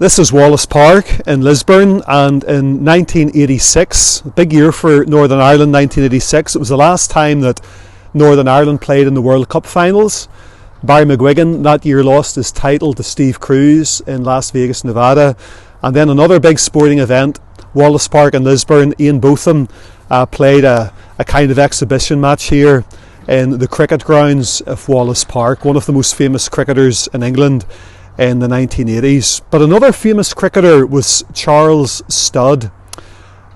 This is Wallace Park in Lisburn, and in 1986, a big year for Northern Ireland, 1986, it was the last time that Northern Ireland played in the World Cup finals. Barry McGuigan that year lost his title to Steve Cruz in Las Vegas, Nevada. And then another big sporting event, Wallace Park in Lisburn, Ian Botham played a kind of exhibition match here in the cricket grounds of Wallace Park, one of the most famous cricketers in England in the 1980s. But another famous cricketer was Charles Studd,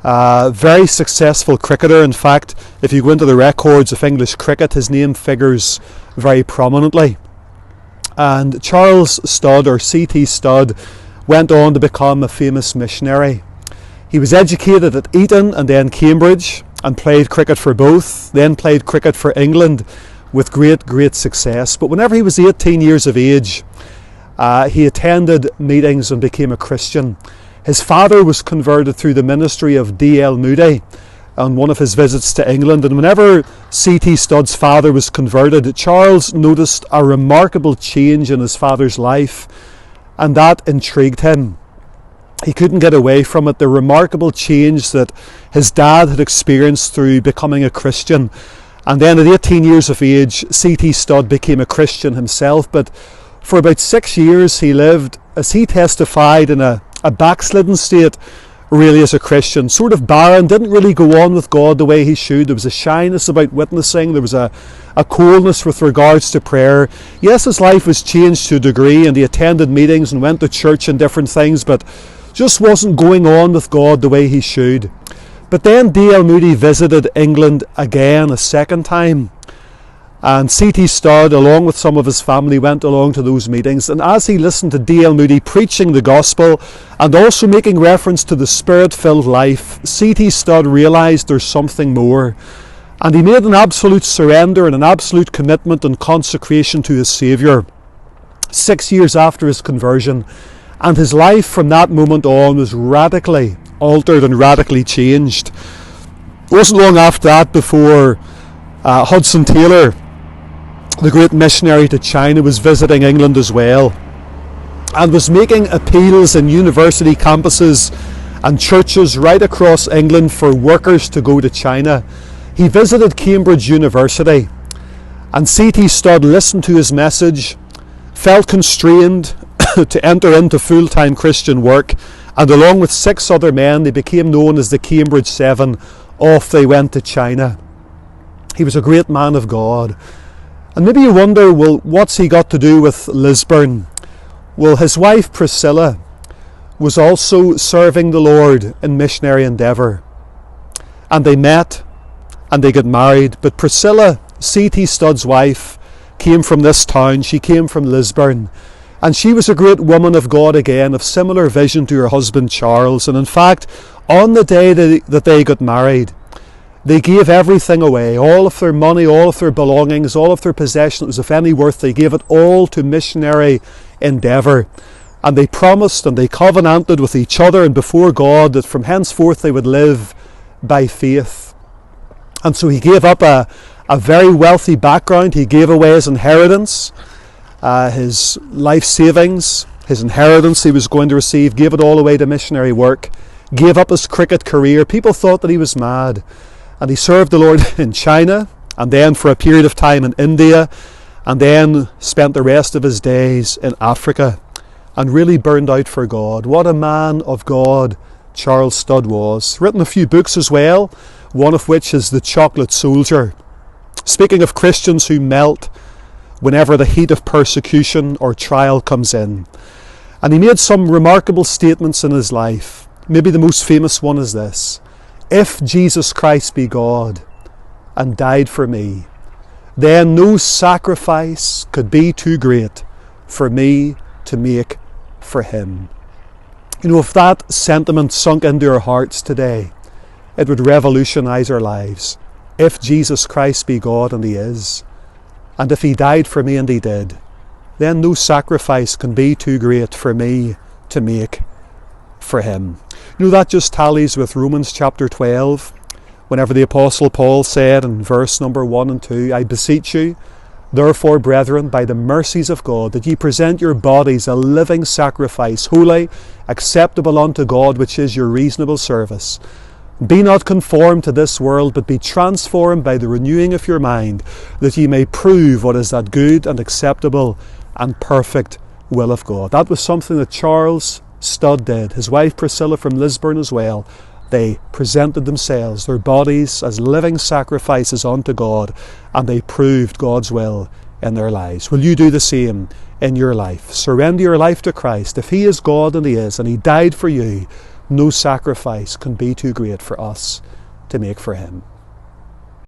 very successful cricketer. In fact, if you go into the records of English cricket, his name figures very prominently. And Charles Studd, or C.T. Studd, went on to become a famous missionary. He was educated at Eton and then Cambridge, and played cricket for both, then played cricket for England with great success. But whenever he was 18 years of age, he attended meetings and became a Christian. His father was converted through the ministry of D.L. Moody on one of his visits to England, and whenever C.T. Studd's father was converted, Charles noticed a remarkable change in his father's life, and that intrigued him. He couldn't get away from it, the remarkable change that his dad had experienced through becoming a Christian. And then at 18 years of age, C.T. Studd became a Christian himself, but for about 6 years he lived, as he testified, in a backslidden state, really, as a Christian. Sort of barren, didn't really go on with God the way he should. There was a shyness about witnessing, there was a coldness with regards to prayer. Yes, his life was changed to a degree, and he attended meetings and went to church and different things, but just wasn't going on with God the way he should. But then D.L. Moody visited England again a second time, and C.T. Studd, along with some of his family, went along to those meetings. And as he listened to D.L. Moody preaching the gospel and also making reference to the spirit-filled life, C.T. Studd realised there's something more. And he made an absolute surrender and an absolute commitment and consecration to his Saviour 6 years after his conversion. And his life from that moment on was radically altered and radically changed. It wasn't long after that before Hudson Taylor, the great missionary to China, was visiting England as well, and was making appeals in university campuses and churches right across England for workers to go to China. He visited Cambridge University, and C.T. Studd listened to his message, felt constrained to enter into full-time Christian work, and along with 6 other men, they became known as the Cambridge 7. Off they went to China. He was a great man of God. And maybe you wonder, well, what's he got to do with Lisburn? Well, his wife Priscilla was also serving the Lord in missionary endeavour. And they met and they got married. But Priscilla, C.T. Studd's wife, came from this town. She came from Lisburn. And she was a great woman of God again, of similar vision to her husband Charles. And in fact, on the day that they got married, they gave everything away, all of their money, all of their belongings, all of their possessions, if any worth. They gave it all to missionary endeavour. And they promised and they covenanted with each other and before God that from henceforth they would live by faith. And so he gave up a very wealthy background. He gave away his inheritance, his life savings, his inheritance he was going to receive, gave it all away to missionary work, gave up his cricket career. People thought that he was mad. And he served the Lord in China, and then for a period of time in India, and then spent the rest of his days in Africa, and really burned out for God. What a man of God Charles Studd was. Written a few books as well, one of which is The Chocolate Soldier, speaking of Christians who melt whenever the heat of persecution or trial comes in. And he made some remarkable statements in his life. Maybe the most famous one is this: if Jesus Christ be God and died for me, then no sacrifice could be too great for me to make for him. You know, if that sentiment sunk into our hearts today, it would revolutionize our lives. If Jesus Christ be God, and he is, and if he died for me, and he did, then no sacrifice can be too great for me to make for him. You know, that just tallies with Romans chapter 12, whenever the Apostle Paul said in verse number 1 and 2, I beseech you, Therefore, brethren, by the mercies of God, that ye present your bodies a living sacrifice, holy, acceptable unto God, which is your reasonable service. Be not conformed to this world, but be transformed by the renewing of your mind, that ye may prove what is that good and acceptable and perfect will of God. That was something that Charles Studd did. His wife Priscilla from Lisburn as well. They presented themselves, their bodies, as living sacrifices unto God, and they proved God's will in their lives. Will you do the same in your life? Surrender your life to Christ. If He is God, and He is, and He died for you, no sacrifice can be too great for us to make for Him.